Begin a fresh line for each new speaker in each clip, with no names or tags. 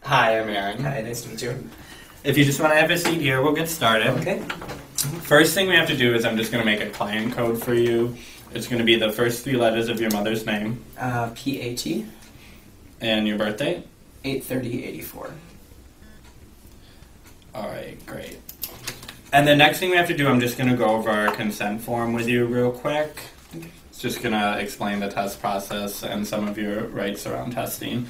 Hi, I'm Aaron.
Hi, nice to meet you.
If you just want to have a seat here, we'll get started.
Okay.
First thing we have to do is I'm just going to make a client code for you. It's going to be the first 3 letters of your mother's name.
P-A-T.
And your birthday.
8/30/84.
Alright, great. And the next thing we have to do, I'm just going to go over our consent form with you real quick. It's just going to explain the test process and some of your rights around testing.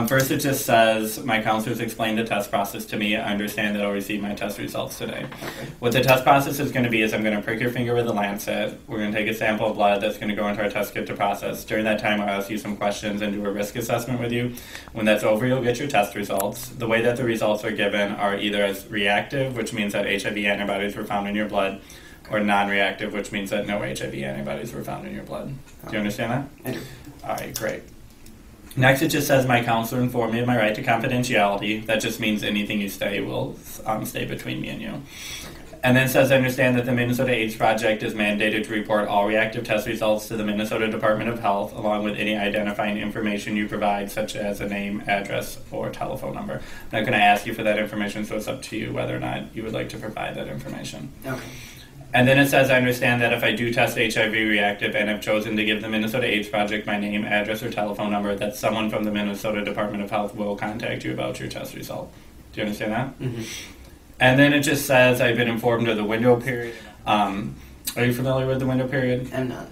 First, it just says, my counselors explained the test process to me. I understand that I'll receive my test results today.
Okay.
What the test process is going to be is I'm going to prick your finger with a lancet. We're going to take a sample of blood that's going to go into our test kit to process. During that time, I'll ask you some questions and do a risk assessment with you. When that's over, you'll get your test results. The way that the results are given are either as reactive, which means that HIV antibodies were found in your blood, or non-reactive, which means that no HIV antibodies were found in your blood. Do you understand that?
I do.
All right, great. Next, it just says, my counselor informed me of my right to confidentiality. That just means anything you say will stay between me and you. And then it says, I understand that the Minnesota AIDS Project is mandated to report all reactive test results to the Minnesota Department of Health, along with any identifying information you provide, such as a name, address, or telephone number. I'm not going to ask you for that information, so it's up to you whether or not you would like to provide that information.
Okay.
And then it says, I understand that if I do test HIV reactive and have chosen to give the Minnesota AIDS Project my name, address, or telephone number, that someone from the Minnesota Department of Health will contact you about your test result. Do you understand that?
Mm-hmm.
And then it just says, I've been informed of the window period. Are you familiar with the window period?
I'm not.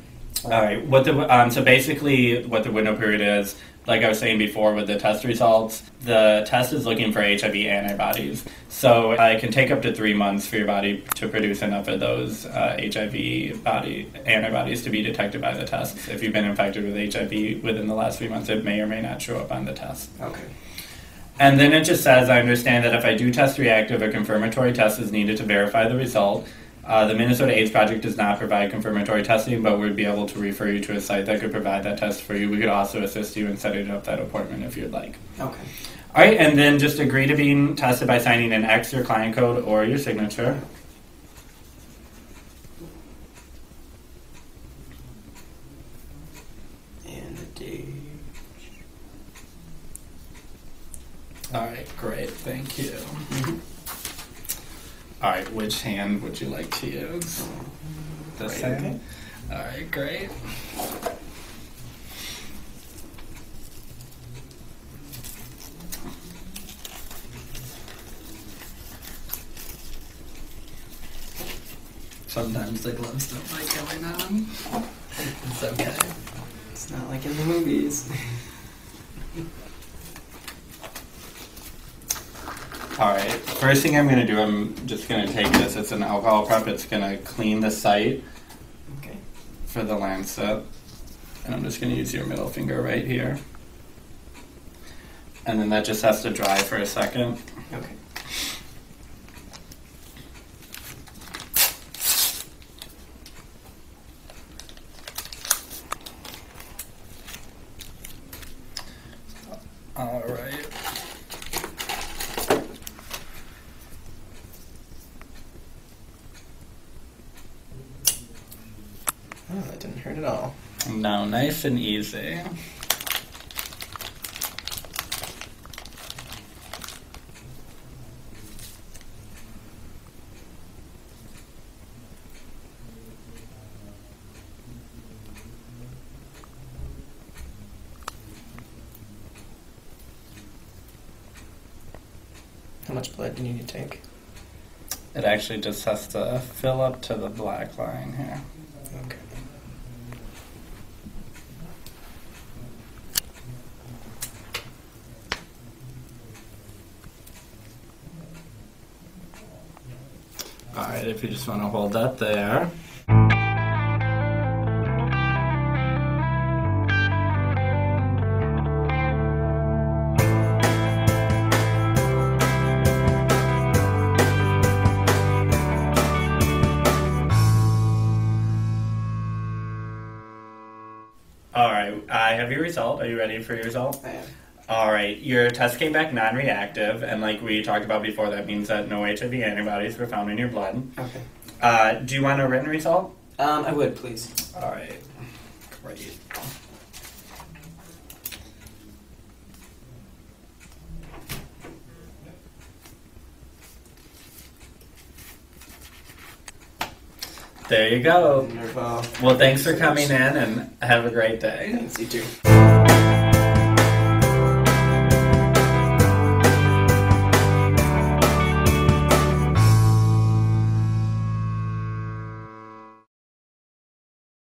All right. So basically what the window period is, like I was saying before with the test results, the test is looking for HIV antibodies. So it can take up to 3 months for your body to produce enough of those HIV antibodies to be detected by the test. If you've been infected with HIV within the last 3 months, it may or may not show up on the test.
Okay.
And then it just says, I understand that if I do test reactive, a confirmatory test is needed to verify the result. The Minnesota AIDS Project does not provide confirmatory testing, but we'd be able to refer you to a site that could provide that test for you. We could also assist you in setting up that appointment if you'd like.
Okay.
All right, and then just agree to being tested by signing an X, your client code, or your signature.
And the date.
All right, great, thank you.
Mm-hmm.
All right, which hand would you like to use? This hand?
Okay.
All right, great. Sometimes the gloves don't like going on. It's okay.
It's not like in the movies.
Alright, first thing I'm going to do, I'm just going to take this. It's an alcohol prep. It's going to clean the site
Okay.
for the lancet. And I'm just going to use your middle finger right here. And then that just has to dry for a second.
Okay.
Alright.
Oh, that didn't hurt at all.
Now, nice and easy.
How much blood do you need to take?
It actually just has to fill up to the black line here.
Okay.
Alright, if you just want to hold that there. Alright, I have your result. Are you ready for your result?
I am.
Alright, your test came back non-reactive, and like we talked about before, that means that no HIV antibodies were found in your blood.
Okay.
Do you want a written result?
I would, please.
Alright, great. There you go.
Wonderful.
Well, thanks for coming in and have a great day.
Thanks, you too.